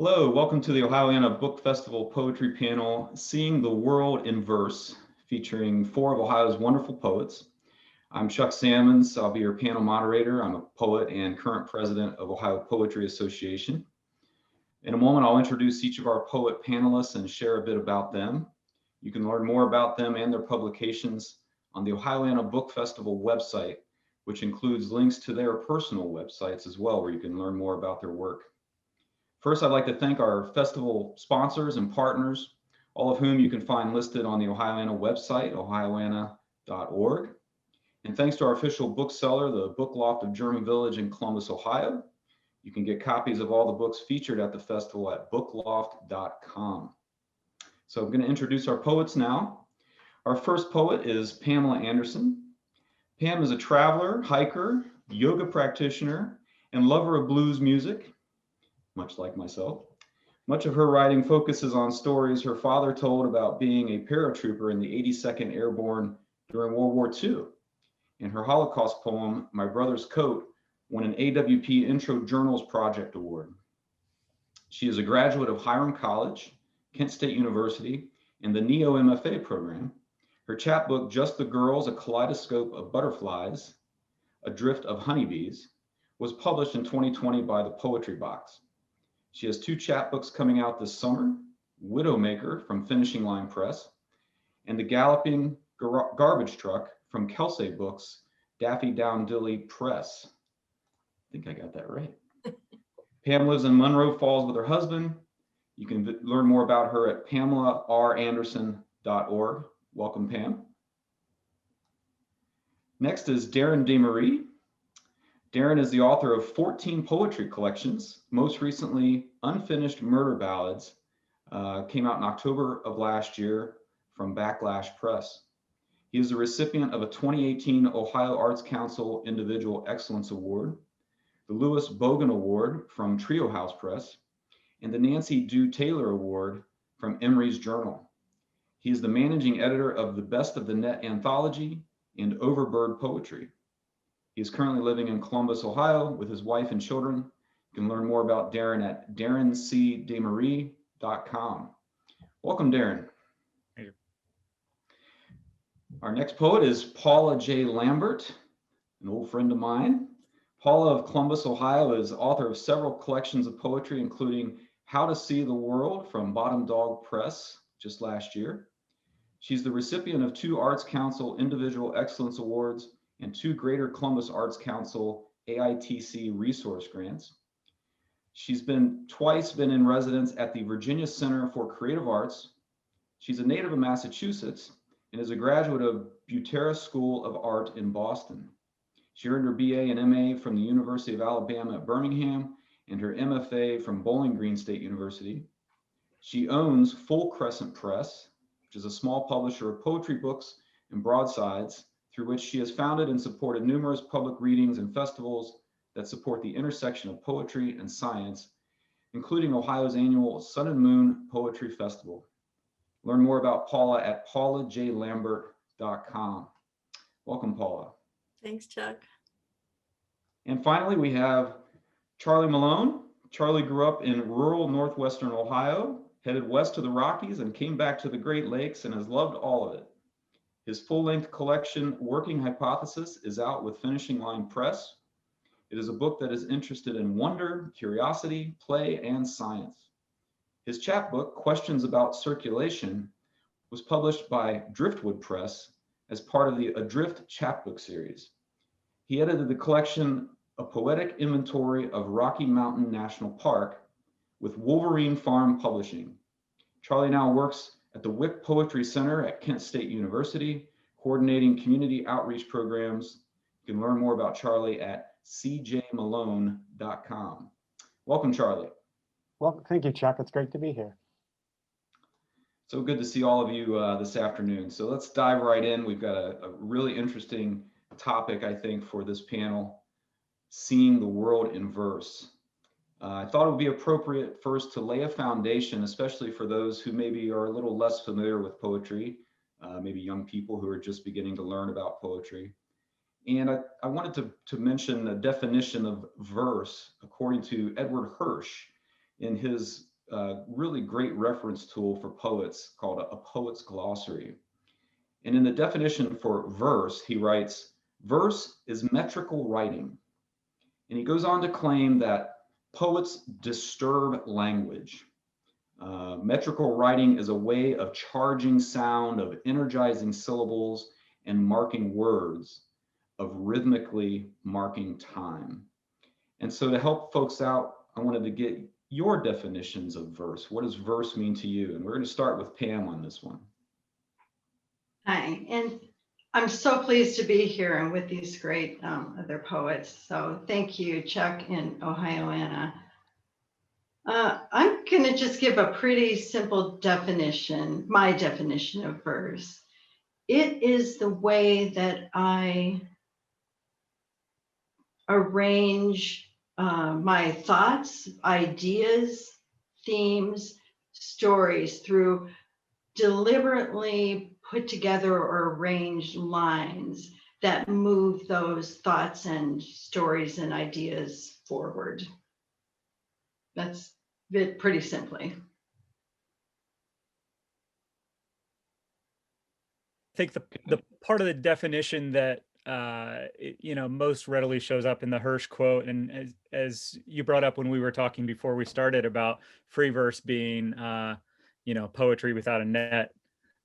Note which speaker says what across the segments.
Speaker 1: Hello, welcome to the Ohioana Book Festival Poetry Panel, Seeing the World in Verse, featuring four of Ohio's wonderful poets. I'm Chuck Salmons. I'll be your panel moderator. I'm a poet and current president of Ohio Poetry Association. In a moment, I'll introduce each of our poet panelists and share a bit about them. You can learn more about them and their publications on the Ohioana Book Festival website, which includes links to their personal websites as well, where you can learn more about their work. First, I'd like to thank our festival sponsors and partners, all of whom you can find listed on the Ohioana website, ohioana.org. And thanks to our official bookseller, the Book Loft of German Village in Columbus, Ohio. You can get copies of all the books featured at the festival at bookloft.com. So I'm going to introduce our poets now. Our first poet is Pamela Anderson. Pam is a traveler, hiker, yoga practitioner, and lover of blues music, much like myself. Much of her writing focuses on stories her father told about being a paratrooper in the 82nd Airborne during World War II. In her Holocaust poem, My Brother's Coat, won an AWP Intro Journals Project Award. She is a graduate of Hiram College, Kent State University, and the NEO MFA program. Her chapbook, Just the Girls, A Kaleidoscope of Butterflies, A Drift of Honeybees, was published in 2020 by the Poetry Box. She has two chapbooks coming out this summer, Widowmaker from Finishing Line Press, and The Galloping Garbage Truck from Kelsey Books, Daffy Down Dilly Press. I think I got that right. Pam lives in Monroe Falls with her husband. You can learn more about her at PamelaRAnderson.org. Welcome, Pam. Next is Darren Demaree. Darren is the author of 14 poetry collections, most recently Unfinished Murder Ballads, came out in October of last year from Backlash Press. He is the recipient of a 2018 Ohio Arts Council Individual Excellence Award, the Lewis Bogan Award from Trio House Press, and the Nancy Dew Taylor Award from Emery's Journal. He is the managing editor of the Best of the Net Anthology and Overbird Poetry. He is currently living in Columbus, Ohio with his wife and children. You can learn more about Darren at darrencdemaree.com. Welcome, Darren.
Speaker 2: Thank you.
Speaker 1: Our next poet is Paula J Lambert, an old friend of mine. Paula of Columbus, Ohio is author of several collections of poetry, including How to See the World from Bottom Dog Press just last year. She's the recipient of 2 Arts Council Individual Excellence Awards and 2 Greater Columbus Arts Council AITC resource grants. She's twice been in residence at the Virginia Center for Creative Arts. She's a native of Massachusetts and is a graduate of Butera School of Art in Boston. She earned her BA and MA from the University of Alabama at Birmingham and her MFA from Bowling Green State University. She owns Full Crescent Press, which is a small publisher of poetry books and broadsides, through which she has founded and supported numerous public readings and festivals that support the intersection of poetry and science, including Ohio's annual Sun and Moon Poetry Festival. Learn more about Paula at paulajlambert.com. Welcome, Paula.
Speaker 3: Thanks, Chuck.
Speaker 1: And finally, we have Charlie Malone. Charlie grew up in rural northwestern Ohio, headed west to the Rockies, and came back to the Great Lakes and has loved all of it. His full-length collection, Working Hypothesis, is out with Finishing Line Press. It is a book that is interested in wonder, curiosity, play, and science. His chapbook, Questions About Circulation, was published by Driftwood Press as part of the Adrift chapbook series. He edited the collection, A Poetic Inventory of Rocky Mountain National Park, with Wolverine Farm Publishing. Charlie now works at the Wick Poetry Center at Kent State University, coordinating community outreach programs. You can learn more about Charlie at cjmalone.com. Welcome, Charlie.
Speaker 2: Well, thank you, Chuck. It's great to be here.
Speaker 1: So good to see all of you this afternoon. So let's dive right in. We've got a really interesting topic, I think, for this panel, Seeing the World in Verse. I thought it would be appropriate first to lay a foundation, especially for those who maybe are a little less familiar with poetry, maybe young people who are just beginning to learn about poetry. And I wanted to mention a definition of verse according to Edward Hirsch in his really great reference tool for poets called a poet's glossary. And in the definition for verse, he writes, verse is metrical writing. And he goes on to claim that poets disturb language. Metrical writing is a way of charging sound, of energizing syllables, and marking words, of rhythmically marking time. And so to help folks out, I wanted to get your definitions of verse. What does verse mean to you? And we're going to start with Pam on this one.
Speaker 3: Hi, and I'm so pleased to be here and with these great other poets. So thank you, Chuck and Ohioana. I'm going to just give a pretty simple definition, my definition of verse. It is the way that I arrange my thoughts, ideas, themes, stories through deliberately put together or arranged lines that move those thoughts and stories and ideas forward. That's it pretty simply.
Speaker 4: I think the part of the definition that most readily shows up in the Hirsch quote, and as you brought up when we were talking before we started about free verse being poetry without a net.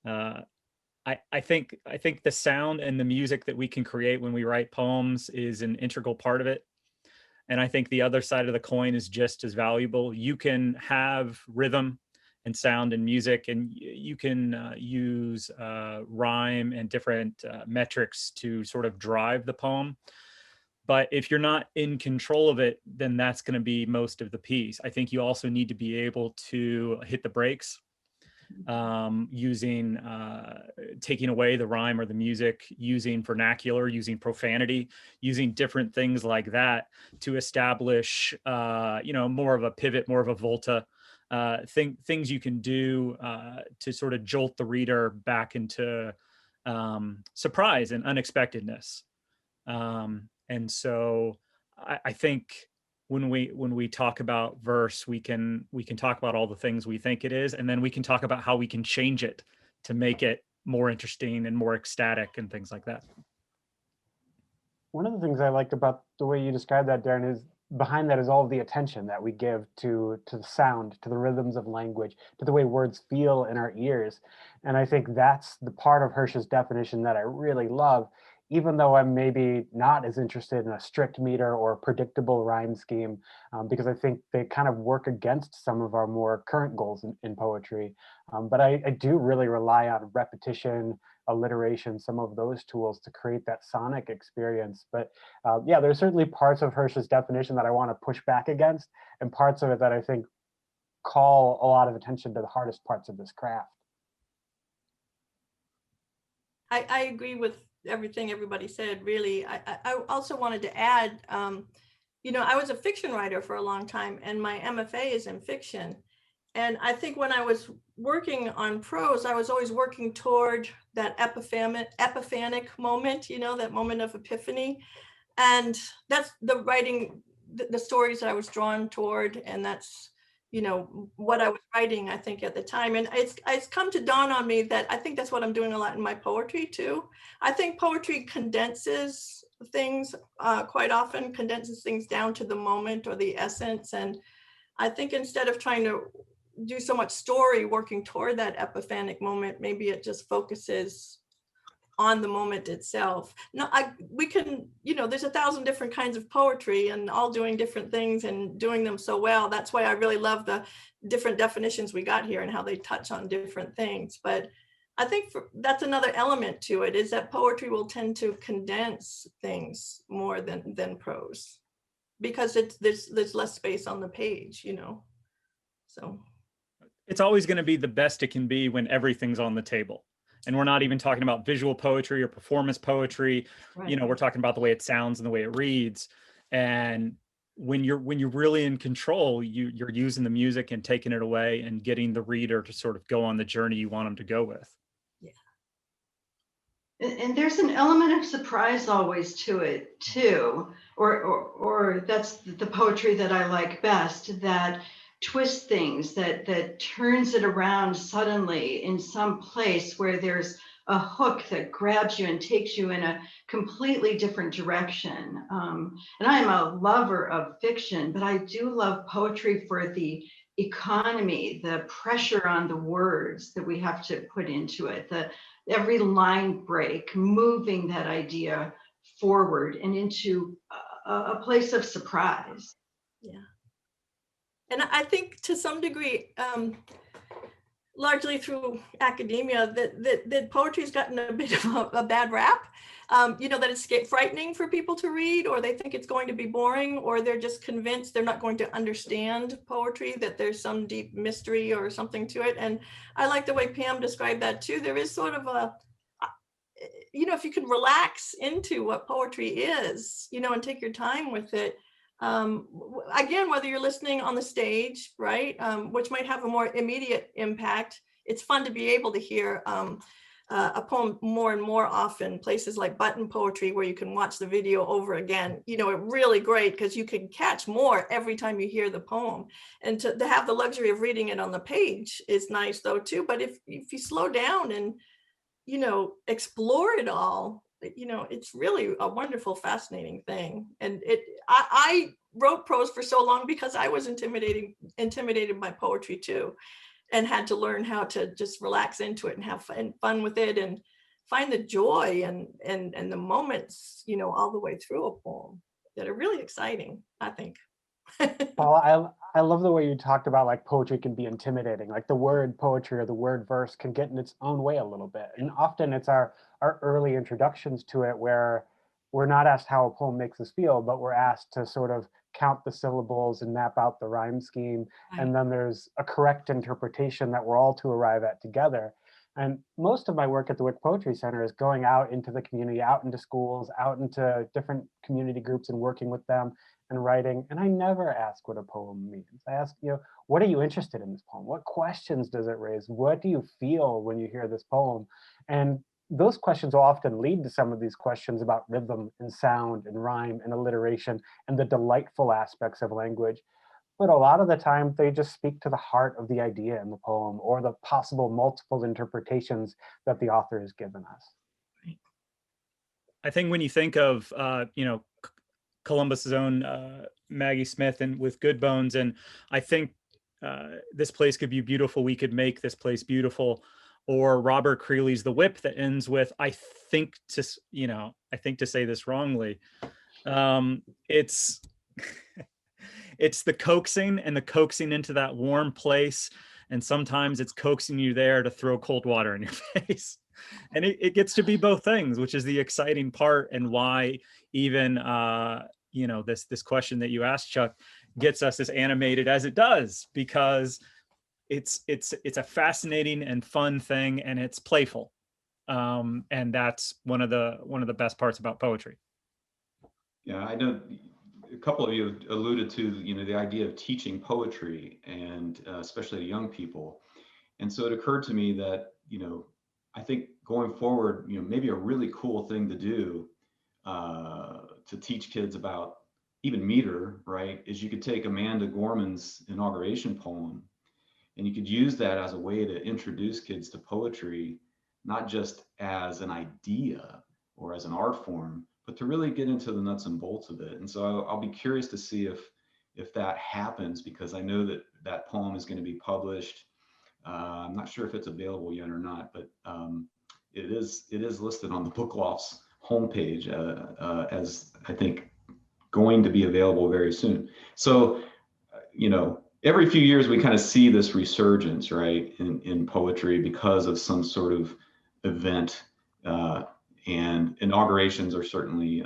Speaker 4: I think the sound and the music that we can create when we write poems is an integral part of it. And I think the other side of the coin is just as valuable. You can have rhythm and sound and music, and you can use rhyme and different metrics to sort of drive the poem. But if you're not in control of it, then that's going to be most of the piece. I think you also need to be able to hit the brakes, using taking away the rhyme or the music, using vernacular, using profanity, using different things like that to establish more of a pivot, more of a volta, things you can do to sort of jolt the reader back into surprise and unexpectedness. And so I think when we talk about verse, we can talk about all the things we think it is, and then we can talk about how we can change it to make it more interesting and more ecstatic and things like that.
Speaker 2: One of the things I like about the way you describe that, Darren, is behind that is all of the attention that we give to the sound, to the rhythms of language, to the way words feel in our ears. And I think that's the part of Hirsch's definition that I really love, even though I'm maybe not as interested in a strict meter or predictable rhyme scheme, because I think they kind of work against some of our more current goals in poetry. But I do really rely on repetition, alliteration, some of those tools to create that sonic experience. But yeah, there's certainly parts of Hirsch's definition that I want to push back against, and parts of it that I think call a lot of attention to the hardest parts of this craft.
Speaker 5: I agree with everything everybody said, really. I also wanted to add, I was a fiction writer for a long time, and my MFA is in fiction. And I think when I was working on prose, I was always working toward that epiphanic moment, that moment of epiphany. And that's the writing, the stories that I was drawn toward, and that's what I was writing, I think, at the time. And it's come to dawn on me that I think that's what I'm doing a lot in my poetry too. I think poetry condenses things, quite often condenses things down to the moment or the essence. And I think instead of trying to do so much story working toward that epiphanic moment, maybe it just focuses on the moment itself. No, we can, there's 1,000 different kinds of poetry and all doing different things and doing them so well. That's why I really love the different definitions we got here and how they touch on different things. But I think that's another element to it, is that poetry will tend to condense things more than prose, because there's less space on the page, So
Speaker 4: it's always going to be the best it can be when everything's on the table. And we're not even talking about visual poetry or performance poetry. Right. We're talking about the way it sounds and the way it reads. And when you're really in control, you're using the music and taking it away and getting the reader to sort of go on the journey you want them to go with.
Speaker 3: Yeah. And there's an element of surprise always to it too, or that's the poetry that I like best, that twists things, that turns it around suddenly in some place where there's a hook that grabs you and takes you in a completely different direction. And I am a lover of fiction, but I do love poetry for the economy, the pressure on the words that we have to put into it, every line break, moving that idea forward and into a place of surprise.
Speaker 5: Yeah. And I think to some degree, largely through academia, that poetry's gotten a bit of a bad rap. That it's frightening for people to read, or they think it's going to be boring, or they're just convinced they're not going to understand poetry, that there's some deep mystery or something to it. And I like the way Pam described that too. There is sort of if you can relax into what poetry is, and take your time with it. Again, whether you're listening on the stage, right, which might have a more immediate impact, it's fun to be able to hear a poem more and more often. Places like Button Poetry, where you can watch the video over again, it really great because you can catch more every time you hear the poem. And to have the luxury of reading it on the page is nice though too. But if you slow down and explore it all, it's really a wonderful, fascinating thing. And I wrote prose for so long because I was intimidated by poetry too, and had to learn how to just relax into it and have fun with it and find the joy and the moments, all the way through a poem that are really exciting, I think.
Speaker 2: Paula, I love the way you talked about like poetry can be intimidating. Like the word poetry or the word verse can get in its own way a little bit. And often it's our early introductions to it where we're not asked how a poem makes us feel, but we're asked to sort of count the syllables and map out the rhyme scheme.
Speaker 5: Right.
Speaker 2: And then there's a correct interpretation that we're all to arrive at together. And most of my work at the Wick Poetry Center is going out into the community, out into schools, out into different community groups and working with them and writing. And I never ask what a poem means. I ask, what are you interested in this poem? What questions does it raise? What do you feel when you hear this poem? And those questions will often lead to some of these questions about rhythm and sound and rhyme and alliteration and the delightful aspects of language. But a lot of the time, they just speak to the heart of the idea in the poem or the possible multiple interpretations that the author has given us.
Speaker 4: I think when you think of, Columbus's own Maggie Smith and with Good Bones, and I think this place could be beautiful. We could make this place beautiful. Or Robert Creeley's The Whip that ends with, I think to say this wrongly. It's it's the coaxing and the coaxing into that warm place. And sometimes it's coaxing you there to throw cold water in your face. And it gets to be both things, which is the exciting part, and why even this question that you asked, Chuck, gets us as animated as it does, because it's a fascinating and fun thing, and it's playful, and that's one of the best parts about poetry.
Speaker 1: Yeah, I know a couple of you have alluded to the idea of teaching poetry, and especially to young people. And so it occurred to me that I think going forward, maybe a really cool thing to do to teach kids about even meter, right, is you could take Amanda Gorman's inauguration poem, and you could use that as a way to introduce kids to poetry, not just as an idea or as an art form, but to really get into the nuts and bolts of it. And so I'll be curious to see if that happens, because I know that poem is going to be published. I'm not sure if it's available yet or not, but it is listed on the Book Loft's homepage as, I think, going to be available very soon. So, every few years we kind of see this resurgence, right, in poetry because of some sort of event, and inaugurations are certainly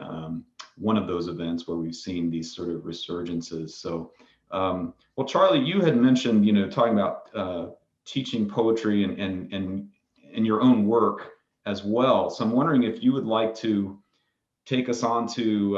Speaker 1: one of those events where we've seen these sort of resurgences. So, well, Charlie, you had mentioned, talking about teaching poetry and your own work as well. So I'm wondering if you would like to take us on to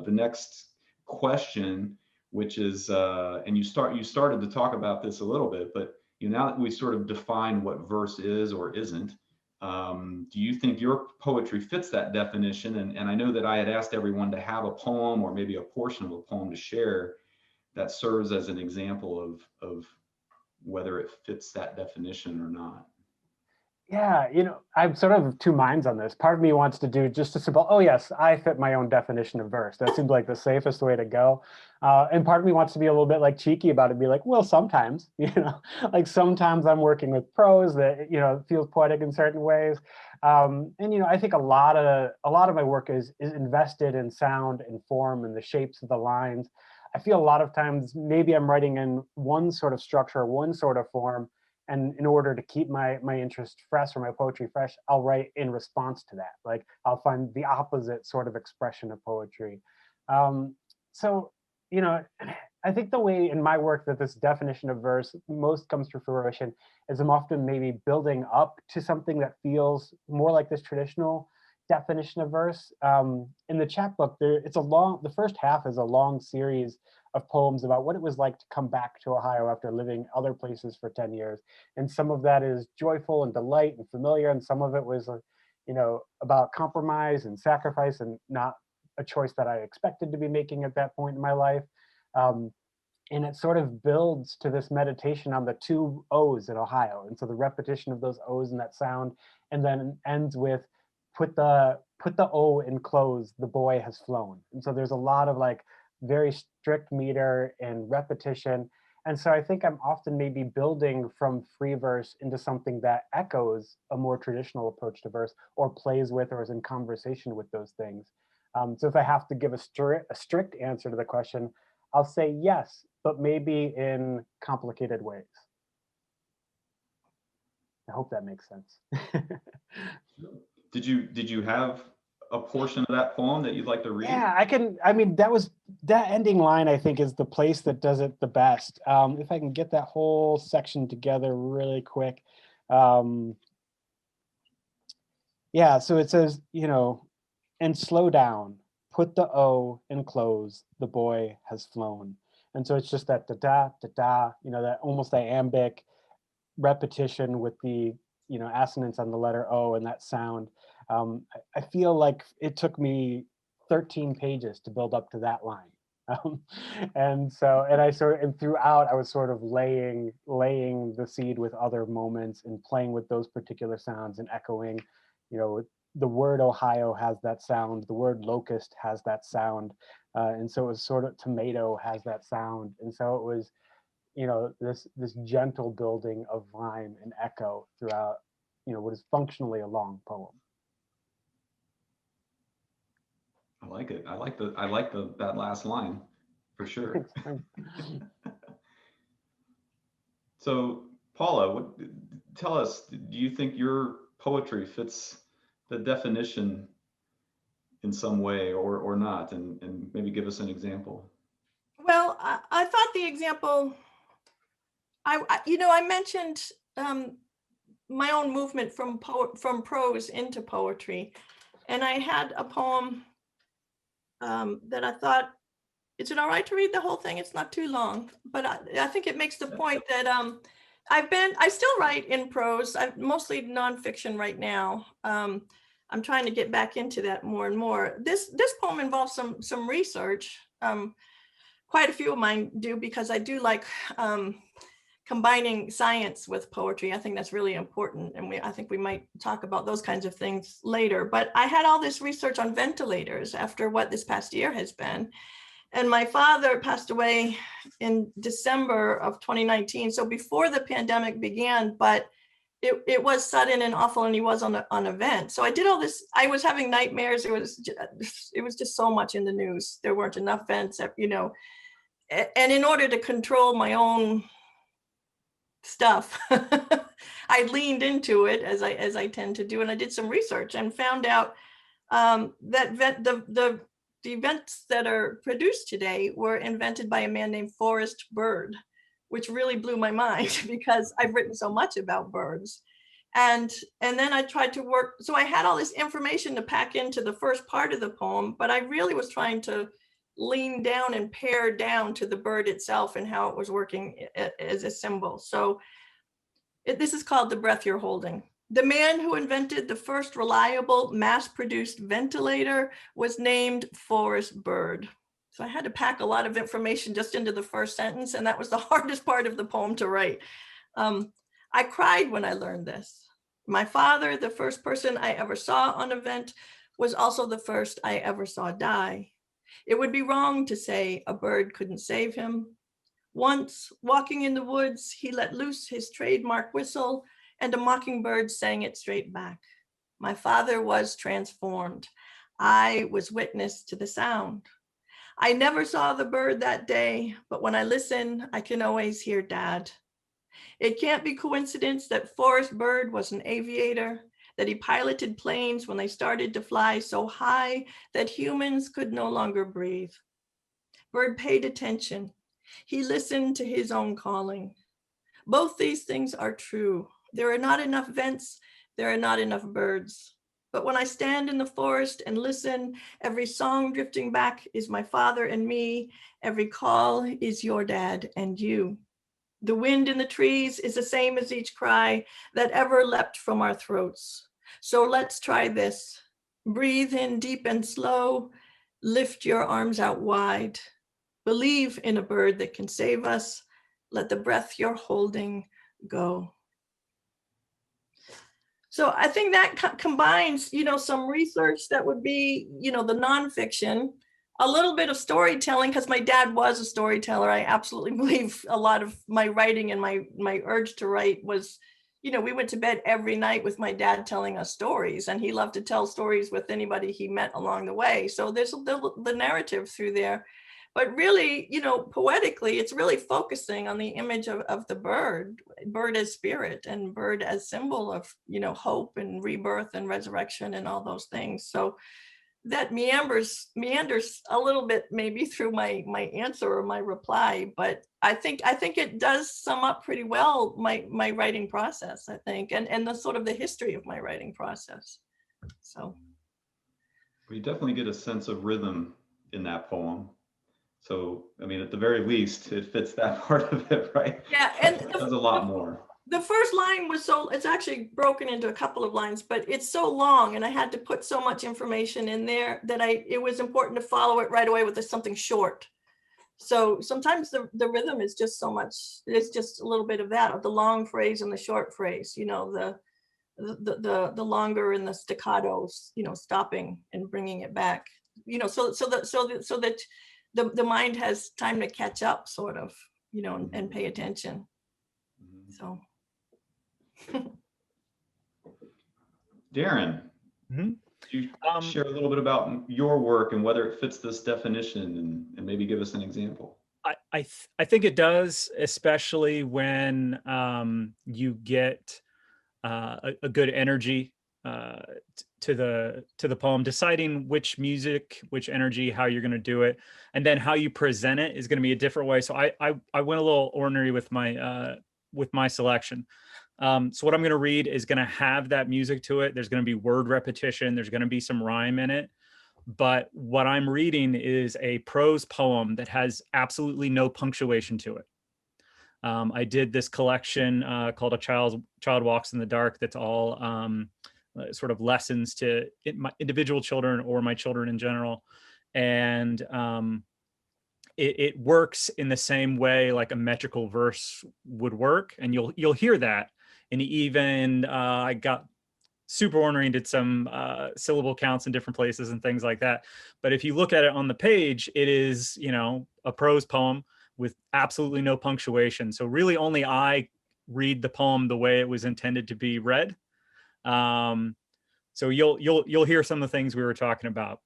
Speaker 1: the next question, which is, and you started to talk about this a little bit, but now that we sort of define what verse is or isn't, do you think your poetry fits that definition? And I know that I had asked everyone to have a poem or maybe a portion of a poem to share that serves as an example of whether it fits that definition or not.
Speaker 2: Yeah, I'm sort of two minds on this. Part of me wants to do just a simple, oh yes, I fit my own definition of verse. That seems like the safest way to go. And part of me wants to be a little bit like cheeky about it, be like, well, sometimes, like sometimes I'm working with prose that, feels poetic in certain ways. And I think a lot of my work is invested in sound and form and the shapes of the lines. I feel a lot of times maybe I'm writing in one sort of structure, one sort of form, and in order to keep my interest fresh or my poetry fresh, I'll write in response to that. Like I'll find the opposite sort of expression of poetry. So, I think the way in my work that this definition of verse most comes to fruition is I'm often maybe building up to something that feels more like this traditional definition of verse. In the chapbook, the first half is a long series of poems about what it was like to come back to Ohio after living other places for 10 years. And some of that is joyful and delight and familiar, and some of it was, about compromise and sacrifice and not a choice that I expected to be making at that point in my life. And it sort of builds to this meditation on the two O's in Ohio. And so the repetition of those O's and that sound, and then ends with put the O in close, the boy has flown. And so there's a lot of like very strict meter and repetition. And so I think I'm often maybe building from free verse into something that echoes a more traditional approach to verse or plays with or is in conversation with those things. So if I have to give a strict answer to the question, I'll say yes, but maybe in complicated ways. I hope that makes sense.
Speaker 1: Did you have a portion of that poem that you'd like to read?
Speaker 2: Yeah, that ending line, I think, is the place that does it the best. If I can get that whole section together really quick. Yeah, so it says, and slow down, put the O in close, the boy has flown. And so it's just that da-da, da-da, that almost iambic repetition with the, assonance on the letter O and that sound. I feel like it took me 13 pages to build up to that line. And throughout I was sort of laying the seed with other moments and playing with those particular sounds and echoing, the word Ohio has that sound, the word locust has that sound. And so it was sort of tomato has that sound. And so it was, this gentle building of rhyme and echo throughout, what is functionally a long poem.
Speaker 1: I like it. I like that last line for sure. So Paula, tell us, do you think your poetry fits the definition in some way or not? And maybe give us an example.
Speaker 5: Well, I thought the example, I mentioned my own movement from prose into poetry. And I had a poem that I thought, is it all right to read the whole thing? It's not too long, but I think it makes the point that I still write in prose. I'm mostly nonfiction right now. I'm trying to get back into that more and more. This poem involves some research. Quite a few of mine do, because I do like combining science with poetry. I think that's really important. And I think we might talk about those kinds of things later. But I had all this research on ventilators after what this past year has been. And my father passed away in December of 2019. So before the pandemic began, but it was sudden and awful, and he was on a vent. So I did all this. I was having nightmares. It was just so much in the news. There weren't enough vents, and in order to control my own stuff, I leaned into it as I tend to do, and I did some research and found out that the vents that are produced today were invented by a man named Forrest Bird, which really blew my mind because I've written so much about birds. And then I tried to work, so I had all this information to pack into the first part of the poem, but I really was trying to lean down and pare down to the bird itself and how it was working as a symbol. So this is called The Breath You're Holding. The man who invented the first reliable mass-produced ventilator was named Forrest Bird. So I had to pack a lot of information just into the first sentence, and that was the hardest part of the poem to write. I cried when I learned this. My father, the first person I ever saw on a vent, was also the first I ever saw die. It would be wrong to say a bird couldn't save him. Once, walking in the woods, he let loose his trademark whistle, and a mockingbird sang it straight back. My father was transformed. I was witness to the sound. I never saw the bird that day, but when I listen, I can always hear Dad. It can't be coincidence that Forrest Bird was an aviator, that he piloted planes when they started to fly so high that humans could no longer breathe. Bird paid attention. He listened to his own calling. Both these things are true. There are not enough vents, there are not enough birds. But when I stand in the forest and listen, every song drifting back is my father and me. Every call is your dad and you. The wind in the trees is the same as each cry that ever leapt from our throats. So let's try this. Breathe in deep and slow. Lift your arms out wide. Believe in a bird that can save us. Let the breath you're holding go. So I think that combines, some research that would be, the nonfiction, a little bit of storytelling, because my dad was a storyteller. I absolutely believe a lot of my writing and my urge to write was, we went to bed every night with my dad telling us stories, and he loved to tell stories with anybody he met along the way. So there's the narrative through there. But really, poetically, it's really focusing on the image of the bird as spirit, and bird as symbol of, hope and rebirth and resurrection and all those things. So that meanders a little bit maybe through my answer or my reply, but I think it does sum up pretty well my writing process, I think, and the sort of the history of my writing process. So
Speaker 1: we definitely get a sense of rhythm in that poem. So, I mean, at the very least, it fits that part of it, right?
Speaker 5: Yeah, and
Speaker 1: there's a lot more.
Speaker 5: The first line was it's actually broken into a couple of lines, but it's so long, and I had to put so much information in there that it was important to follow it right away with something short. So sometimes the rhythm is just so much, it's just a little bit of that, of the long phrase and the short phrase, the longer and the staccatos, stopping and bringing it back, so that the mind has time to catch up, sort of, and pay attention. So.
Speaker 1: Darren, could you share a little bit about your work and whether it fits this definition, and maybe give us an example?
Speaker 4: I think it does, especially when you get a good energy to the poem. Deciding which music, which energy, how you're going to do it, and then how you present it is going to be a different way. So I went a little ornery with my selection. So what I'm going to read is going to have that music to it. There's going to be word repetition. There's going to be some rhyme in it. But what I'm reading is a prose poem that has absolutely no punctuation to it. I did this collection called A Child Walks in the Dark. That's all sort of lessons to my individual children or my children in general. And it works in the same way like a metrical verse would work. And you'll hear that. And even I got super ornery and did some syllable counts in different places and things like that. But if you look at it on the page, it is, a prose poem with absolutely no punctuation. So really only I read the poem the way it was intended to be read. So you'll hear some of the things we were talking about.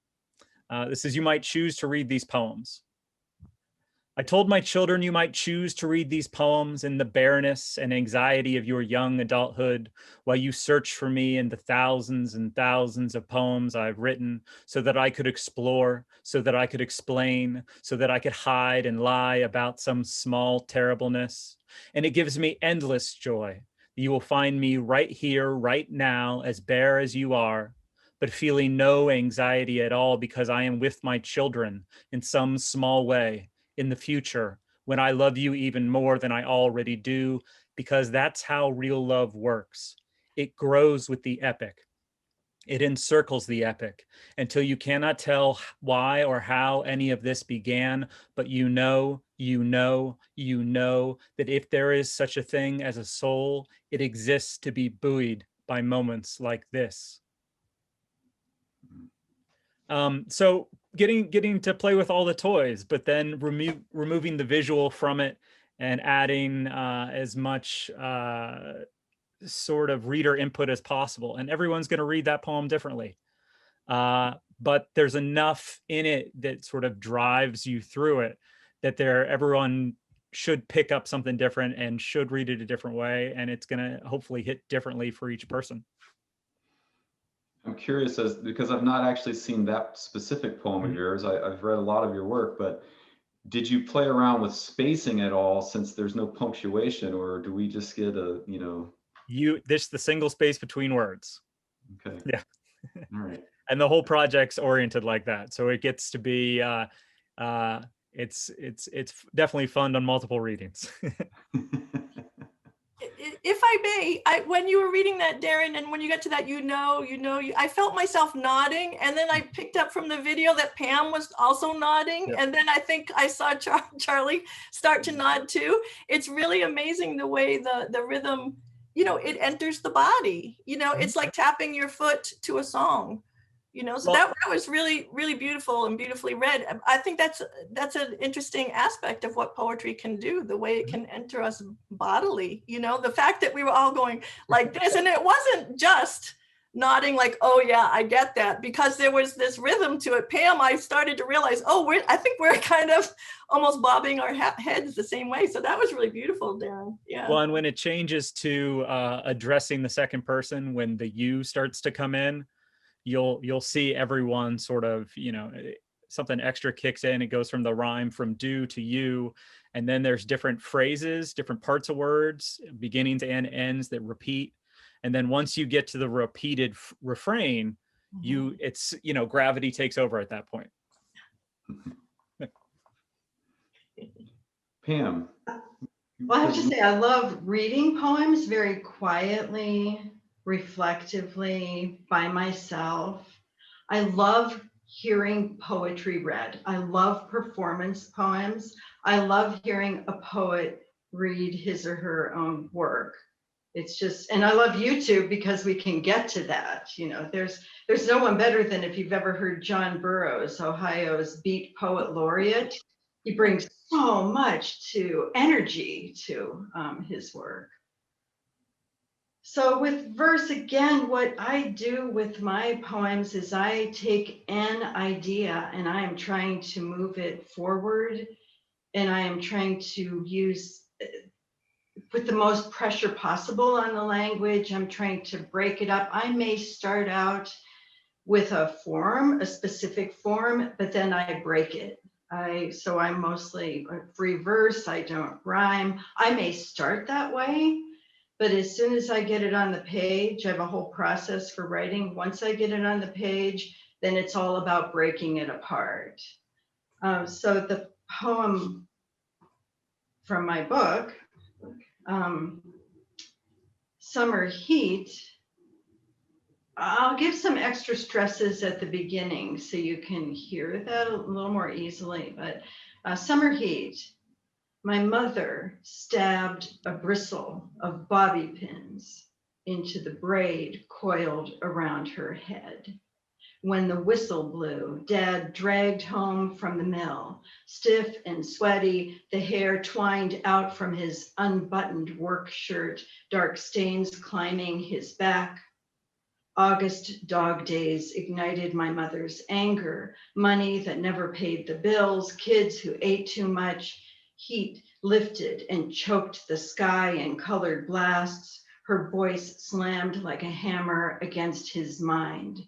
Speaker 4: This is, you might choose to read these poems. I told my children you might choose to read these poems in the bareness and anxiety of your young adulthood while you search for me in the thousands and thousands of poems I've written, so that I could explore, so that I could explain, so that I could hide and lie about some small terribleness. And it gives me endless joy. You will find me right here, right now, as bare as you are, but feeling no anxiety at all, because I am with my children in some small way in the future, when I love you even more than I already do, because that's how real love works. It grows with the epic. It encircles the epic until you cannot tell why or how any of this began, but you know that if there is such a thing as a soul, it exists to be buoyed by moments like this. So getting to play with all the toys, but then removing the visual from it and adding as much sort of reader input as possible. And everyone's going to read that poem differently. But there's enough in it that sort of drives you through it that everyone should pick up something different and should read it a different way. And it's going to hopefully hit differently for each person.
Speaker 1: I'm curious because I've not actually seen that specific poem of yours. I've read a lot of your work, but did you play around with spacing at all since there's no punctuation, or do we just get a,
Speaker 4: the single space between words.
Speaker 1: Okay.
Speaker 4: Yeah.
Speaker 1: All right.
Speaker 4: And the whole project's oriented like that. So it gets to be, it's definitely fun on multiple readings.
Speaker 5: If I may, when you were reading that, Darren, and when you got to that, I felt myself nodding, and then I picked up from the video that Pam was also nodding,
Speaker 4: Yep.
Speaker 5: And then I think I saw Charlie start to nod too. It's really amazing the way the rhythm, it enters the body. It's like tapping your foot to a song. So that was really, really beautiful and beautifully read. I think that's an interesting aspect of what poetry can do, the way it can enter us bodily. The fact that we were all going like this, and it wasn't just nodding like, oh yeah, I get that, because there was this rhythm to it. Pam, I started to realize, I think we're kind of almost bobbing our heads the same way. So that was really beautiful, Darren. Yeah.
Speaker 4: Well, and when it changes to addressing the second person, when the you starts to come in, you'll see everyone sort of, something extra kicks in. It goes from the rhyme from do to you. And then there's different phrases, different parts of words, beginnings and ends that repeat. And then once you get to the repeated refrain, it's gravity takes over at that point.
Speaker 1: Pam.
Speaker 3: Well, I have to say, I love reading poems very quietly, reflectively, by myself. I love hearing poetry read. I love performance poems. I love hearing a poet read his or her own work. It's just, and I love YouTube because we can get to that. There's no one better than, if you've ever heard John Burroughs, Ohio's Beat Poet Laureate. He brings so much energy to his work. So with verse, again, what I do with my poems is I take an idea and I am trying to move it forward, and I am trying to put the most pressure possible on the language. I'm trying to break it up. I may start out with a specific form, but then I break it. So I'm mostly free verse. I don't rhyme. I may start that way, but as soon as I get it on the page, I have a whole process for writing. Once I get it on the page, then it's all about breaking it apart. So the poem from my book, Summer Heat, I'll give some extra stresses at the beginning so you can hear that a little more easily. But Summer Heat, my mother stabbed a bristle of bobby pins into the braid coiled around her head. When the whistle blew, Dad dragged home from the mill, stiff and sweaty, the hair twined out from his unbuttoned work shirt, dark stains climbing his back. August dog days ignited my mother's anger, money that never paid the bills, kids who ate too much. Heat lifted and choked the sky in colored blasts. Her voice slammed like a hammer against his mind.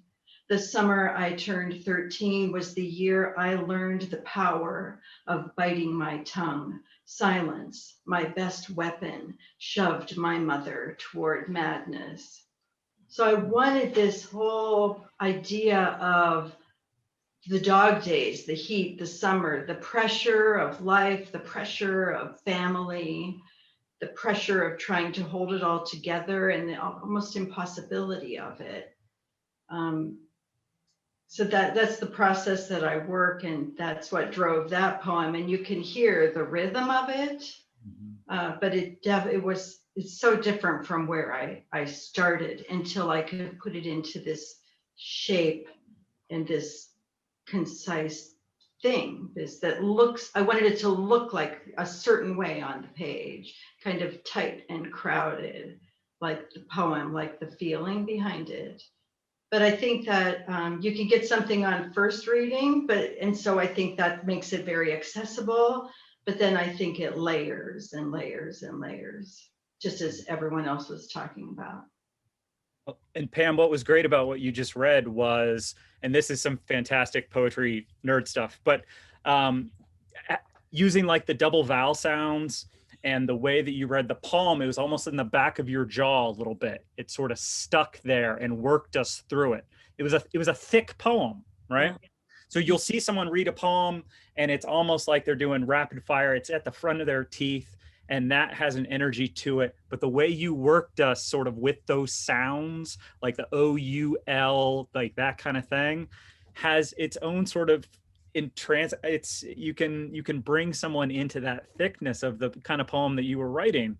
Speaker 3: The summer I turned 13 was the year I learned the power of biting my tongue. Silence, my best weapon, shoved my mother toward madness. So I wanted this whole idea of the dog days, the heat, the summer, the pressure of life, the pressure of family, the pressure of trying to hold it all together, and the almost impossibility of it. So that's the process that I work, and that's what drove that poem. And you can hear the rhythm of it, but it's so different from where I started until I could put it into this shape and this concise thing. I wanted it to look like a certain way on the page, kind of tight and crowded, like the poem, like the feeling behind it. But I think that you can get something on first reading, and so I think that makes it very accessible. But then I think it layers and layers and layers, just as everyone else was talking about.
Speaker 4: And Pam, what was great about what you just read was, and this is some fantastic poetry nerd stuff, but using like the double vowel sounds and the way that you read the poem, it was almost in the back of your jaw a little bit. It sort of stuck there and worked us through it. It was a thick poem, right? Yeah. So you'll see someone read a poem and it's almost like they're doing rapid fire. It's at the front of their teeth, and that has an energy to it. But the way you worked us sort of with those sounds, like the O-U-L, like that kind of thing, has its own sort of you can bring someone into that thickness of the kind of poem that you were writing.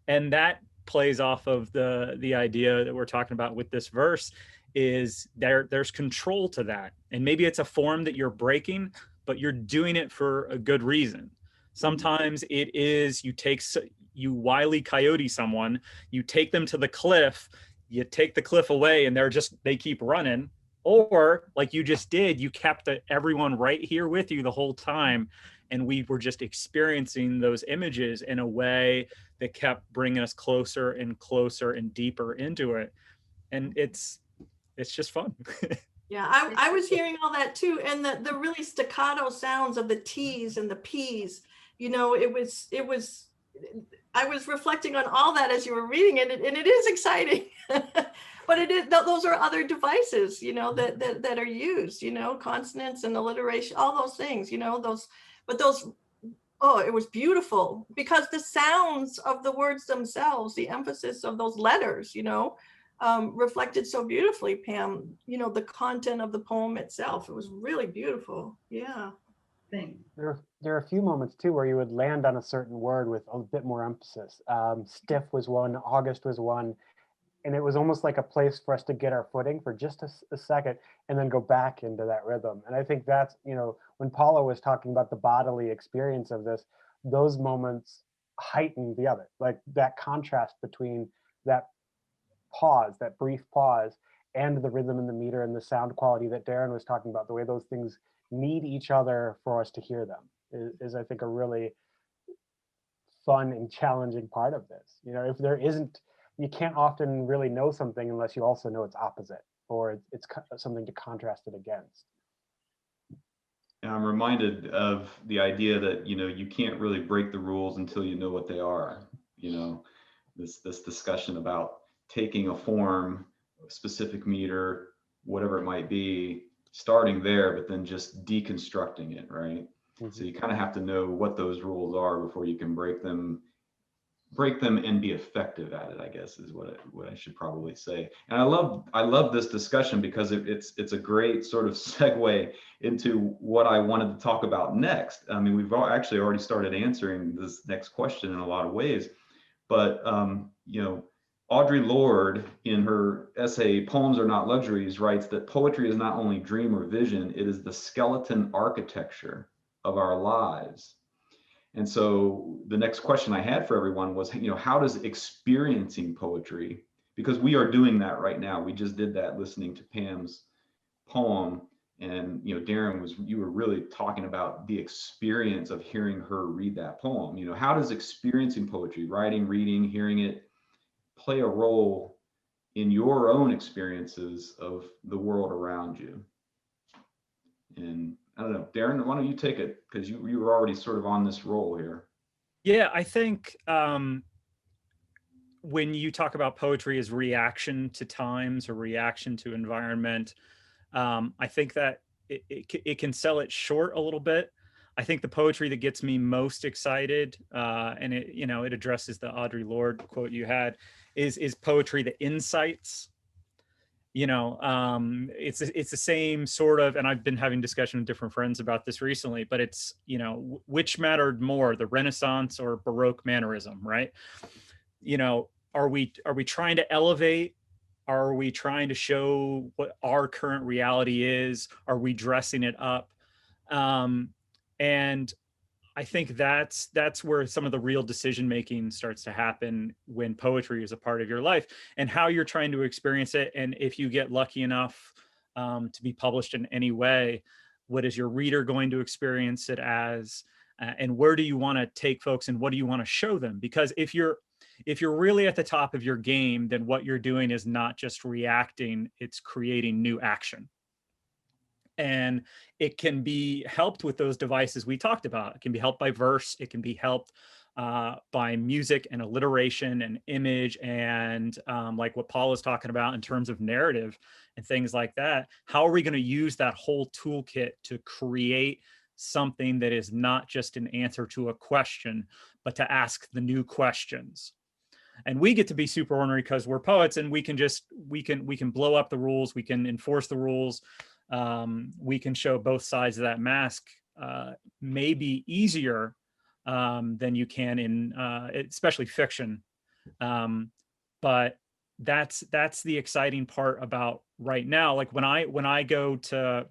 Speaker 4: And that plays off of the idea that we're talking about with this verse, is there's control to that. And maybe it's a form that you're breaking, but you're doing it for a good reason. Sometimes it is you wily coyote someone, you take them to the cliff, you take the cliff away and they keep running. Or like you just did, you kept everyone right here with you the whole time. And we were just experiencing those images in a way that kept bringing us closer and closer and deeper into it. And it's just fun.
Speaker 5: Yeah, I was hearing all that too. And the really staccato sounds of the T's and the P's, you know, I was reflecting on all that as you were reading it, and it is exciting. But those are other devices, you know, that are used, you know, consonants and alliteration, all those things, you know, it was beautiful because the sounds of the words themselves, the emphasis of those letters, you know, reflected so beautifully, Pam, you know, the content of the poem itself. It was really beautiful. Yeah.
Speaker 3: Thanks.
Speaker 2: There are a few moments too where you would land on a certain word with a bit more emphasis. Stiff was one, August was one, and it was almost like a place for us to get our footing for just a second and then go back into that rhythm. And I think that's, you know, when Paula was talking about the bodily experience of this, those moments heighten the other, like that contrast between that pause, that brief pause, and the rhythm and the meter and the sound quality that Darren was talking about, the way those things need each other for us to hear them is I think a really fun and challenging part of this. You know, if there isn't, you can't often really know something unless you also know its opposite, or it's something to contrast it against.
Speaker 1: And I'm reminded of the idea that, you know, you can't really break the rules until you know what they are. You know, this discussion about taking a form, a specific meter, whatever it might be, starting there, but then just deconstructing it, right? Mm-hmm. So you kind of have to know what those rules are before you can break them and be effective at it, I guess is what I should probably say. And I love this discussion because it's a great sort of segue into what I wanted to talk about next. I mean, we've actually already started answering this next question in a lot of ways, but you know, Audre Lorde, in her essay, Poems Are Not Luxuries, writes that poetry is not only dream or vision, it is the skeleton architecture of our lives. And so the next question I had for everyone was, you know, how does experiencing poetry, because we are doing that right now. We just did that listening to Pam's poem. And, you know, Darren, you were really talking about the experience of hearing her read that poem. You know, how does experiencing poetry, writing, reading, hearing it, play a role in your own experiences of the world around you? And I don't know, Darren, why don't you take it? Because you were already sort of on this role here.
Speaker 4: Yeah, I think when you talk about poetry as reaction to times or reaction to environment, I think that it can sell it short a little bit. I think the poetry that gets me most excited, and it addresses the Audre Lorde quote you had, is poetry that incites. it's the same sort of, and I've been having discussion with different friends about this recently, but it's, which mattered more, the Renaissance or Baroque mannerism, right? Are we trying to elevate? Are we trying to show what our current reality is? Are we dressing it up? And I think that's where some of the real decision making starts to happen when poetry is a part of your life, and how you're trying to experience it. And if you get lucky enough to be published in any way, what is your reader going to experience it as? And where do you want to take folks, and what do you want to show them? Because if you're really at the top of your game, then what you're doing is not just reacting, it's creating new action. And it can be helped with those devices we talked about. It can be helped by verse. It can be helped by music and alliteration and image, and like what Paul is talking about in terms of narrative and things like that. How are we going to use that whole toolkit to create something that is not just an answer to a question, but to ask the new questions? And we get to be super ornery because we're poets, and we can blow up the rules. We can enforce the rules. We can show both sides of that mask maybe easier than you can in especially fiction. But that's the exciting part about right now. Like when I get to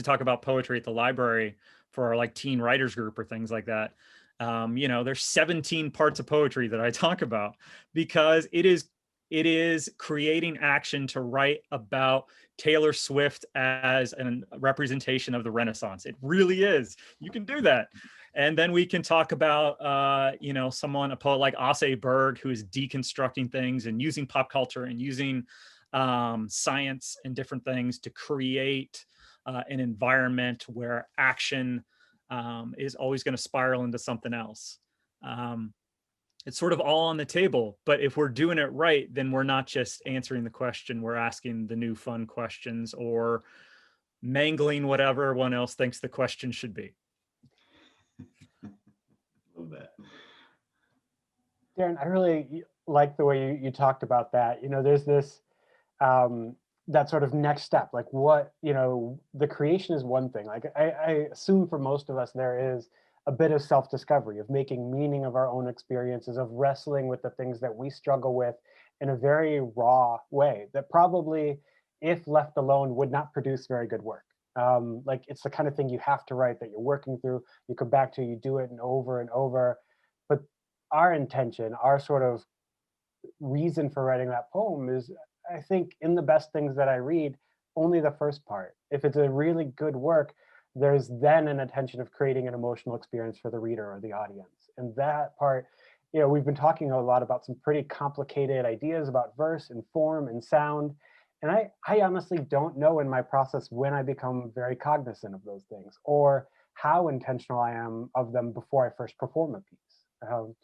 Speaker 4: talk about poetry at the library for our like teen writers group or things like that, there's 17 parts of poetry that I talk about, because it is creating action to write about Taylor Swift as a representation of the Renaissance. It really is. You can do that. And then we can talk about, a poet like Ase Berg, who is deconstructing things and using pop culture and using science and different things to create an environment where action is always going to spiral into something else. It's sort of all on the table, but if we're doing it right, then we're not just answering the question, we're asking the new fun questions, or mangling what everyone else thinks the question should be.
Speaker 1: Love that.
Speaker 2: Darren, I really like the way you talked about that. There's this, that sort of next step, like what, the creation is one thing. Like I assume for most of us, there is a bit of self-discovery, of making meaning of our own experiences, of wrestling with the things that we struggle with in a very raw way that probably, if left alone, would not produce very good work. Like it's the kind of thing you have to write, that you're working through, you come back to, you do it and over. But our intention, our sort of reason for writing that poem is, I think, in the best things that I read, only the first part. If it's a really good work, there's then an intention of creating an emotional experience for the reader or the audience. And that part, we've been talking a lot about some pretty complicated ideas about verse and form and sound. And I honestly don't know in my process when I become very cognizant of those things, or how intentional I am of them before I first perform a piece.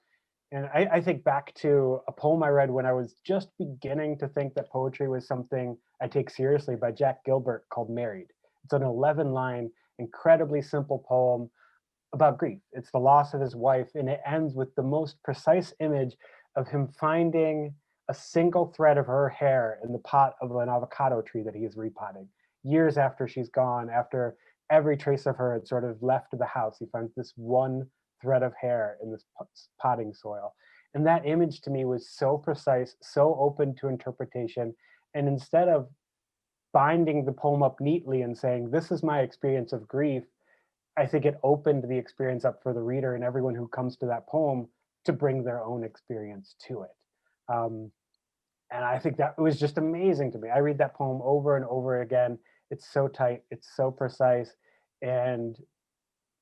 Speaker 2: And I think back to a poem I read when I was just beginning to think that poetry was something I take seriously, by Jack Gilbert, called Married. It's an 11-line, incredibly simple poem about grief. It's the loss of his wife, and it ends with the most precise image of him finding a single thread of her hair in the pot of an avocado tree that he is repotting. Years after she's gone, after every trace of her had sort of left the house, he finds this one thread of hair in this potting soil. And that image to me was so precise, so open to interpretation. And instead of binding the poem up neatly and saying, this is my experience of grief, I think it opened the experience up for the reader and everyone who comes to that poem to bring their own experience to it. And I think that it was just amazing to me. I read that poem over and over again. It's so tight, it's so precise. And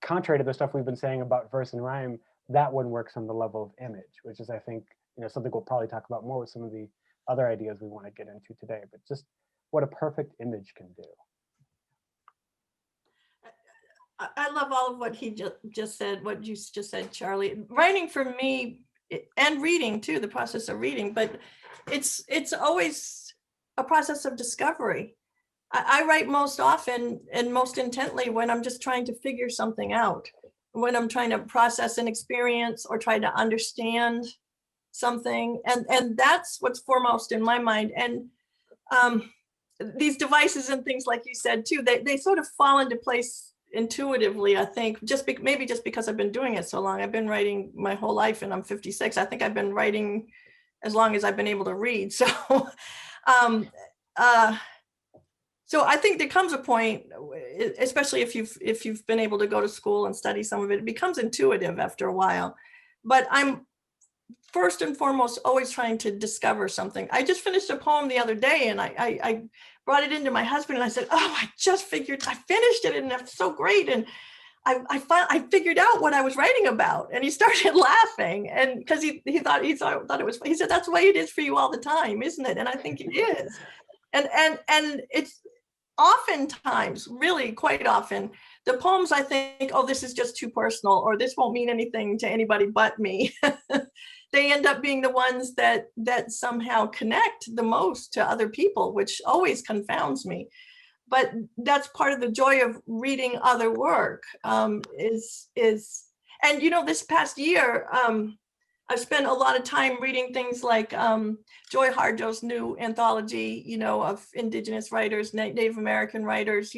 Speaker 2: contrary to the stuff we've been saying about verse and rhyme, that one works on the level of image, which is, I think, something we'll probably talk about more with some of the other ideas we want to get into today. But just what a perfect image can do.
Speaker 5: I love all of what he just said, what you just said, Charlie. Writing for me, and reading too, the process of reading, but it's always a process of discovery. I write most often and most intently when I'm just trying to figure something out, when I'm trying to process an experience or try to understand something. And that's what's foremost in my mind. And these devices and things, like you said too, they sort of fall into place intuitively, I think, maybe just because I've been doing it so long. I've been writing my whole life, and I'm 56. I think I've been writing as long as I've been able to read. So, so I think there comes a point, especially if you've been able to go to school and study some of it, it becomes intuitive after a while. But I'm first and foremost always trying to discover something. I just finished a poem the other day, and I brought it into my husband, and I said, "Oh, I finished it, and that's so great." And I figured out what I was writing about, and he started laughing, and because he thought it was. He said, "That's the way it is for you all the time, isn't it?" And I think it is, and it's oftentimes, really quite often, the poems I think, oh, this is just too personal, or this won't mean anything to anybody but me. They end up being the ones that somehow connect the most to other people, which always confounds me. But that's part of the joy of reading other work, and this past year, I've spent a lot of time reading things like Joy Harjo's new anthology, of Indigenous writers, Native American writers.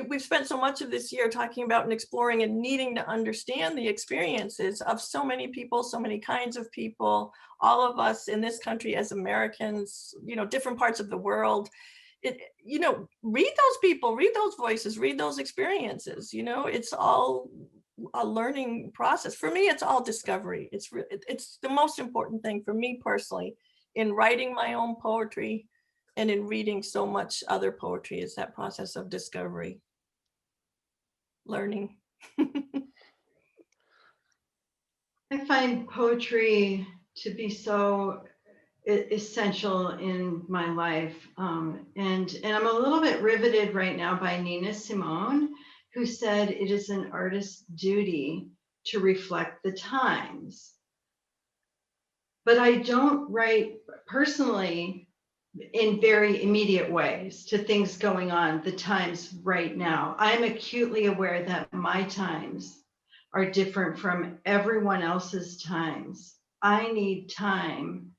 Speaker 5: We've spent so much of this year talking about and exploring and needing to understand the experiences of so many people, so many kinds of people, all of us in this country as Americans, different parts of the world. Read those people, read those voices, read those experiences. It's all a learning process. For me, it's all discovery. It's the most important thing for me personally in writing my own poetry and in reading so much other poetry, is that process of discovery, learning.
Speaker 3: I find poetry to be so essential in my life. And I'm a little bit riveted right now by Nina Simone, who said it is an artist's duty to reflect the times. But I don't write personally in very immediate ways to things going on, the times right now. I'm acutely aware that my times are different from everyone else's times. I need time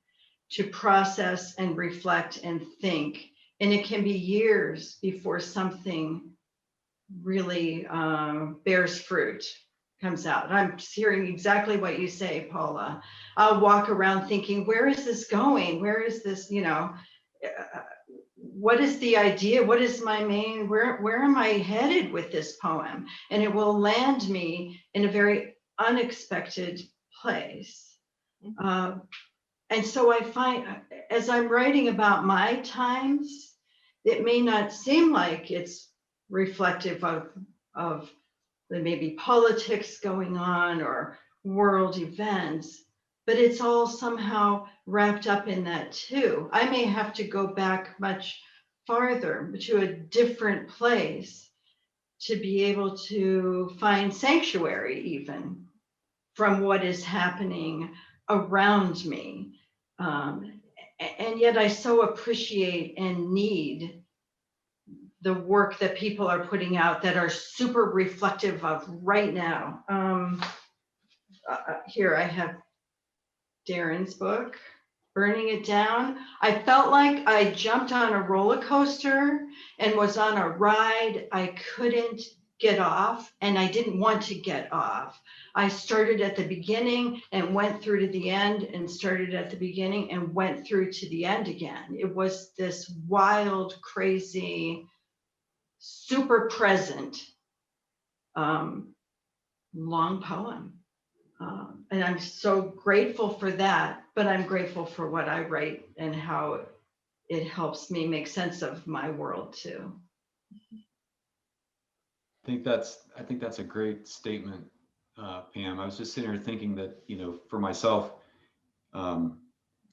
Speaker 3: to process and reflect and think. And it can be years before something really bears fruit, comes out. I'm hearing exactly what you say, Paula. I'll walk around thinking, where is this going? Where is this, what is the idea? What is my main, where am I headed with this poem? And it will land me in a very unexpected place. And so I find, as I'm writing about my times, it may not seem like it's reflective of the maybe politics going on or world events, but it's all somehow wrapped up in that too. I may have to go back much farther to a different place to be able to find sanctuary even from what is happening around me. And yet I so appreciate and need the work that people are putting out that are super reflective of right now. Here I have Darren's book, Burning It Down. I felt like I jumped on a roller coaster and was on a ride I couldn't get off, and I didn't want to get off. I started at the beginning and went through to the end, and started at the beginning and went through to the end again. It was this wild, crazy, super present, long poem. And I'm so grateful for that, but I'm grateful for what I write and how it helps me make sense of my world too.
Speaker 1: I think that's a great statement, Pam. I was just sitting here thinking that, for myself,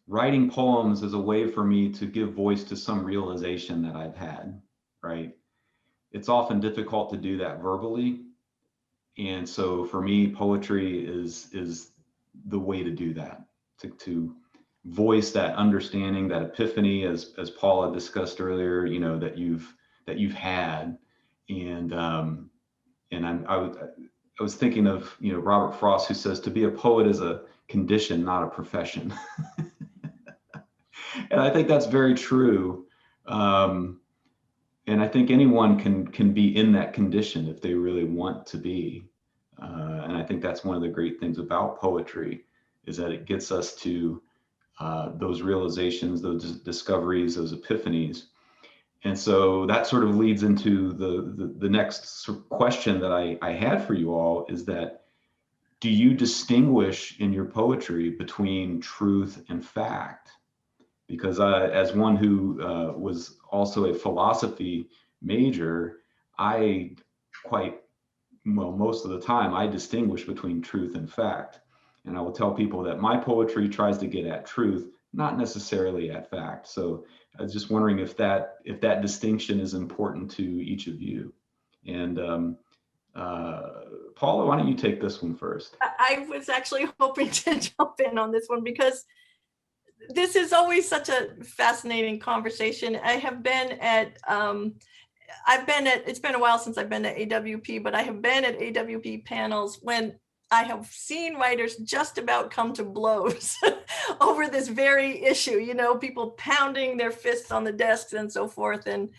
Speaker 1: writing poems is a way for me to give voice to some realization that I've had, right? It's often difficult to do that verbally. And so for me, poetry is the way to do that, to voice that understanding, that epiphany, as Paula discussed earlier, that you've had. And I was thinking of, Robert Frost, who says to be a poet is a condition, not a profession. And I think that's very true And I think anyone can be in that condition if they really want to be. And I think that's one of the great things about poetry, is that it gets us to those realizations, those discoveries, those epiphanies. And so that sort of leads into the next question that I had for you all, is that, do you distinguish in your poetry between truth and fact? Because as one who was also a philosophy major, I quite, well, most of the time, I distinguish between truth and fact. And I will tell people that my poetry tries to get at truth, not necessarily at fact. So I was just wondering if that distinction is important to each of you. And Paula, why don't you take this one first?
Speaker 5: I was actually hoping to jump in on this one because this is always such a fascinating conversation. I have been at, it's been a while since I've been to AWP, but I have been at AWP panels when I have seen writers just about come to blows over this very issue, you know, people pounding their fists on the desks and so forth. And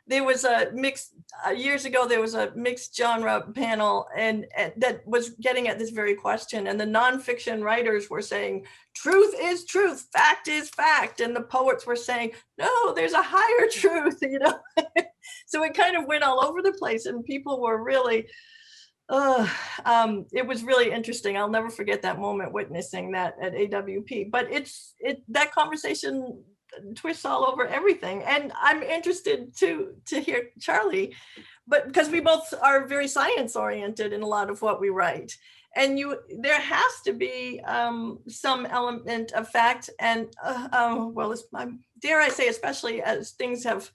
Speaker 5: there was a mixed, years ago, there was a mixed genre panel and that was getting at this very question. And the nonfiction writers were saying, truth is truth, fact is fact. And the poets were saying, no, there's a higher truth, you know? So it kind of went all over the place and people were really, it was really interesting. I'll never forget that moment witnessing that at AWP, but that conversation twists all over everything. And I'm interested to hear Charlie, but because we both are very science oriented in a lot of what we write. And there has to be some element of fact and dare I say, especially as things have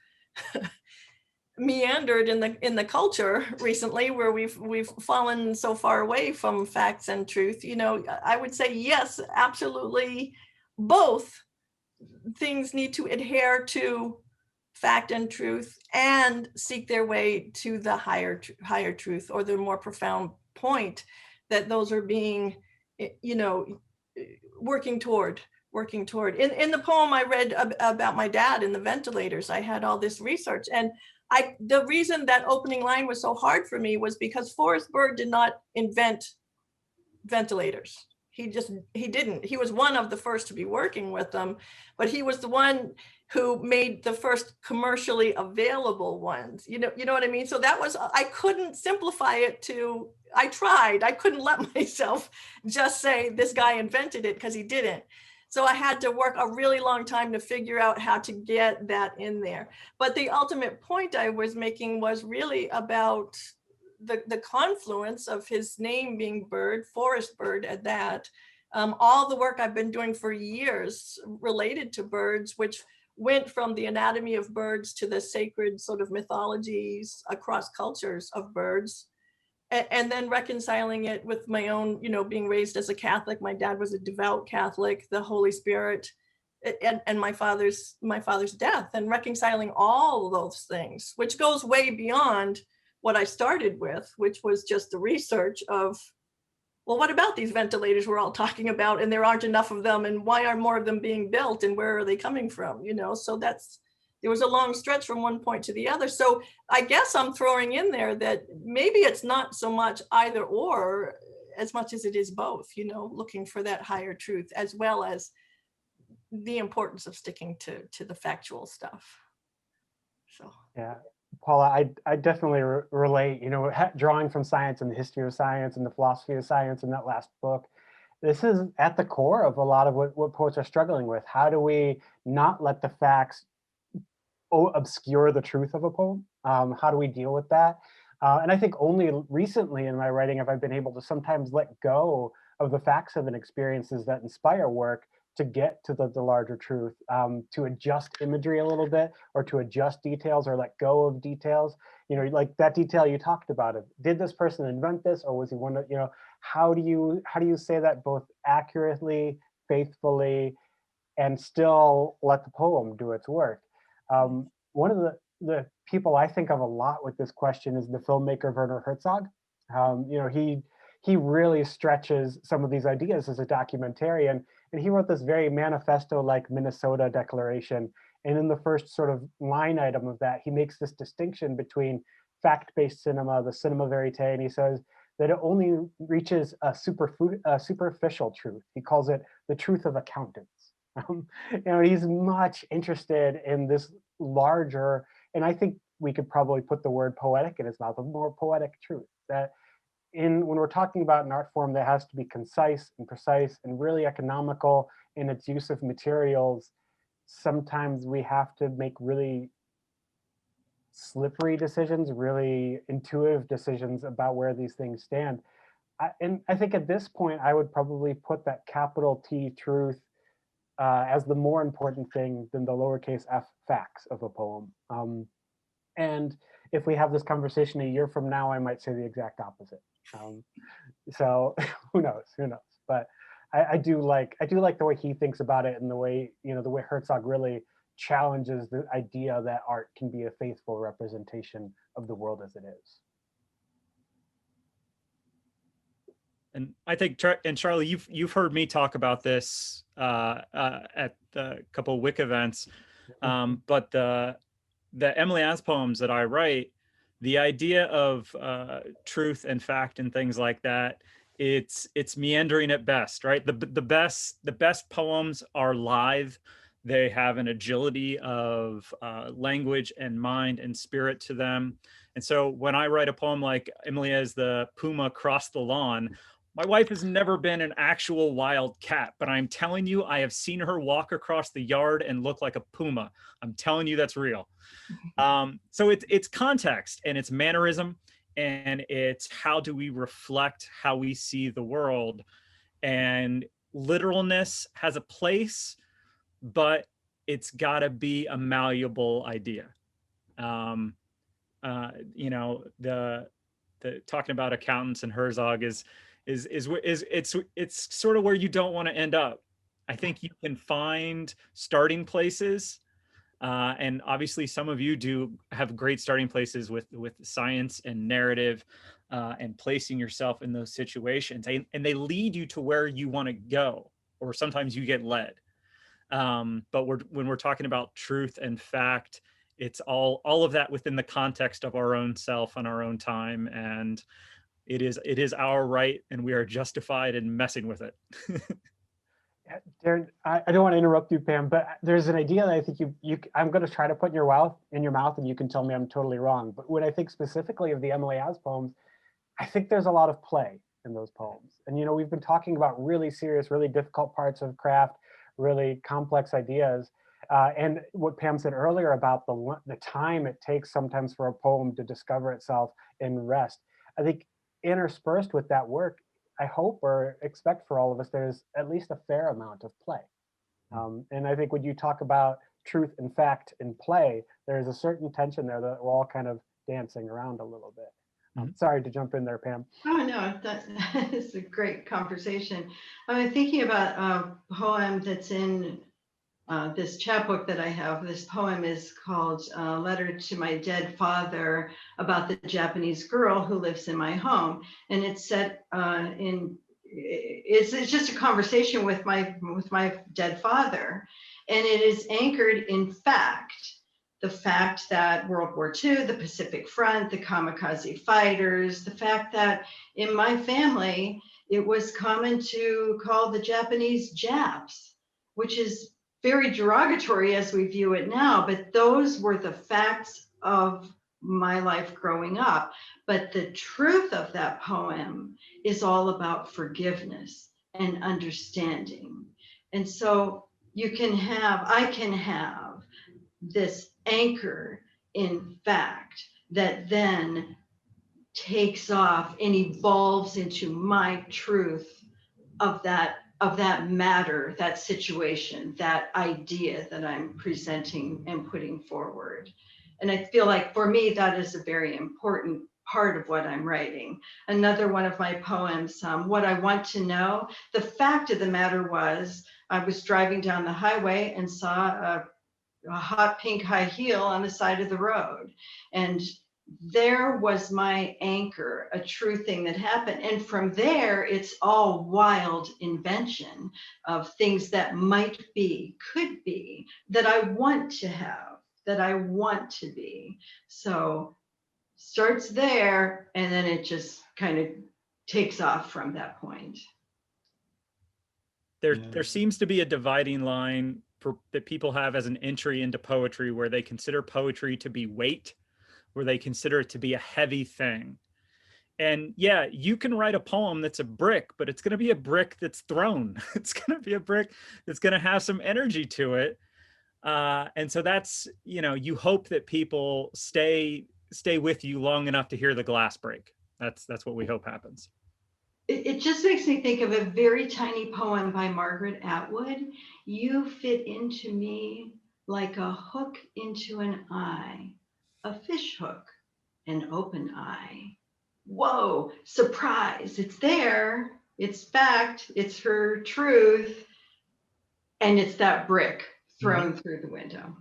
Speaker 5: meandered in the culture recently, where we've fallen so far away from facts and truth, you know, I would say yes, absolutely. Both things need to adhere to fact and truth and seek their way to the higher truth, or the more profound point that those are being, you know, working toward. In the poem I read about my dad and the ventilators, I had all this research, and the reason that opening line was so hard for me was because Forrest Bird did not invent ventilators. He didn't. He was one of the first to be working with them, but he was the one who made the first commercially available ones. You know what I mean? So that was, I couldn't simplify it to, I tried, I couldn't let myself just say this guy invented it, because he didn't. So I had to work a really long time to figure out how to get that in there. But the ultimate point I was making was really about the confluence of his name being Bird, Forrest Bird at that. All the work I've been doing for years related to birds, which went from the anatomy of birds to the sacred sort of mythologies across cultures of birds. And then reconciling it with my own, you know, being raised as a Catholic. My dad was a devout Catholic, the Holy Spirit, and my father's death, and reconciling all those things, which goes way beyond what I started with, which was just the research of, well, what about these ventilators we're all talking about, and there aren't enough of them, and why aren't more of them being built, and where are they coming from, you know? So there was a long stretch from one point to the other. So I guess I'm throwing in there that maybe it's not so much either or as much as it is both, you know, looking for that higher truth, as well as the importance of sticking to the factual stuff. So
Speaker 2: Yeah, Paula, I definitely relate, you know, drawing from science and the history of science and the philosophy of science in that last book. This is at the core of a lot of what poets are struggling with. How do we not let the facts obscure the truth of a poem? How do we deal with that? And I think only recently in my writing have I been able to sometimes let go of the facts of and experiences that inspire work to get to the larger truth, to adjust imagery a little bit, or to adjust details, or let go of details. You know, like that detail you talked about, did this person invent this, or was he one of, you know, how do you say that both accurately, faithfully, and still let the poem do its work? One of the people I think of a lot with this question is the filmmaker Werner Herzog. You know, he really stretches some of these ideas as a documentarian, and he wrote this very manifesto-like Minnesota Declaration And in the first sort of line item of that, he makes this distinction between fact-based cinema, the cinema verite, and he says that it only reaches a superficial truth. He calls it the truth of accountants. He's much interested in this larger, and I think we could probably put the word poetic in his mouth, a more poetic truth. That when we're talking about an art form that has to be concise and precise and really economical in its use of materials, sometimes we have to make really slippery decisions, really intuitive decisions about where these things stand. And I think at this point, I would probably put that capital T truth as the more important thing than the lowercase f facts of a poem. And if we have this conversation a year from now, I might say the exact opposite. So who knows? But I do like the way he thinks about it, and the way Herzog really challenges the idea that art can be a faithful representation of the world as it is.
Speaker 4: And I think, and Charlie, you've heard me talk about this at the couple WIC events, but the Emily As poems that I write, the idea of truth and fact and things like that, it's meandering at best, right? The best poems are live. They have an agility of language and mind and spirit to them. And so when I write a poem like Emily As the Puma Crossed the Lawn, my wife has never been an actual wild cat, but I'm telling you, I have seen her walk across the yard and look like a puma. I'm telling you, that's real. So it's context and it's mannerism, and it's how do we reflect how we see the world. And literalness has a place, but it's got to be a malleable idea. The talking about accountants and Herzog is it's sort of where you don't want to end up. I think you can find starting places, and obviously some of you do have great starting places with science and narrative, and placing yourself in those situations, and they lead you to where you want to go, or sometimes you get led. But when we're talking about truth and fact, it's all of that within the context of our own self and our own time, and it is our right, and we are justified in messing with it.
Speaker 2: Darren, I don't want to interrupt you, Pam, but there's an idea that I think I'm going to try to put in your mouth, and you can tell me I'm totally wrong. But when I think specifically of the Emily As poems, I think there's a lot of play in those poems. And we've been talking about really serious, really difficult parts of craft, really complex ideas. And what Pam said earlier about the time it takes sometimes for a poem to discover itself and rest. I think interspersed with that work, I hope or expect for all of us, there's at least a fair amount of play. And I think when you talk about truth and fact in play, there's a certain tension there that we're all kind of dancing around a little bit. Sorry to jump in there, Pam.
Speaker 3: Oh, no, that is a great conversation. I'm thinking about a poem that's in this chapbook that I have. This poem is called Letter to My Dead Father, about the Japanese girl who lives in my home. And it's set it's just a conversation with my dead father. And it is anchored in fact. The fact that World War II, the Pacific Front, the kamikaze fighters, the fact that in my family, it was common to call the Japanese Japs, which is very derogatory as we view it now, but those were the facts of my life growing up. But the truth of that poem is all about forgiveness and understanding. And so I can have this anchor in fact that then takes off and evolves into my truth of that matter, that situation, that idea that I'm presenting and putting forward. And I feel like for me, that is a very important part of what I'm writing. Another one of my poems, What I Want to Know, the fact of the matter was I was driving down the highway and saw a hot pink high heel on the side of the road. And there was my anchor, a true thing that happened. And from there, it's all wild invention of things that might be, could be, that I want to have, that I want to be. So starts there, and then it just kind of takes off from that point.
Speaker 4: There seems to be a dividing line that people have as an entry into poetry, where they consider poetry to be weight, where they consider it to be a heavy thing. And yeah, you can write a poem that's a brick, but it's going to be a brick that's thrown. It's going to be a brick that's going to have some energy to it. And so that's, you hope that people stay with you long enough to hear the glass break. That's what we hope happens.
Speaker 3: It just makes me think of a very tiny poem by Margaret Atwood. You fit into me like a hook into an eye, a fish hook, an open eye. Whoa, surprise, it's there, it's fact, it's her truth, and it's that brick thrown through the window.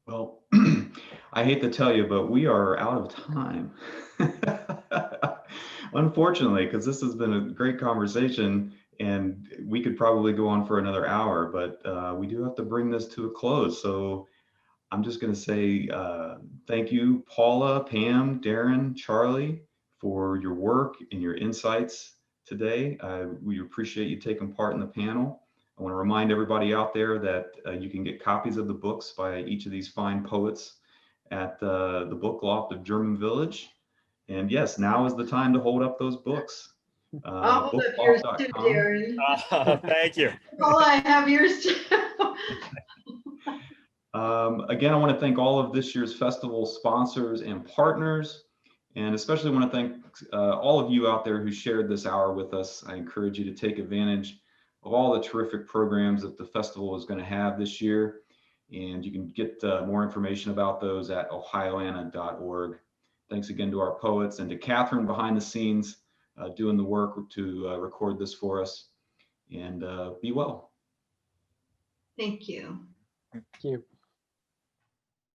Speaker 1: Well, I hate to tell you, but we are out of time. Unfortunately, because this has been a great conversation and we could probably go on for another hour, but we do have to bring this to a close. So I'm just going to say thank you, Paula, Pam, Darren, Charlie, for your work and your insights today. We appreciate you taking part in the panel. I want to remind everybody out there that you can get copies of the books by each of these fine poets at the Book Loft of German Village. And yes, now is the time to hold up those books.
Speaker 3: I'll hold up yours too, Darren.
Speaker 4: Thank you.
Speaker 3: Oh, I have yours too.
Speaker 1: Again, I want to thank all of this year's festival sponsors and partners, and especially want to thank all of you out there who shared this hour with us. I encourage you to take advantage of all the terrific programs that the festival is going to have this year, and you can get more information about those at ohioana.org. Thanks again to our poets and to Catherine behind the scenes doing the work to record this for us, and be well.
Speaker 3: Thank you.
Speaker 2: Thank you.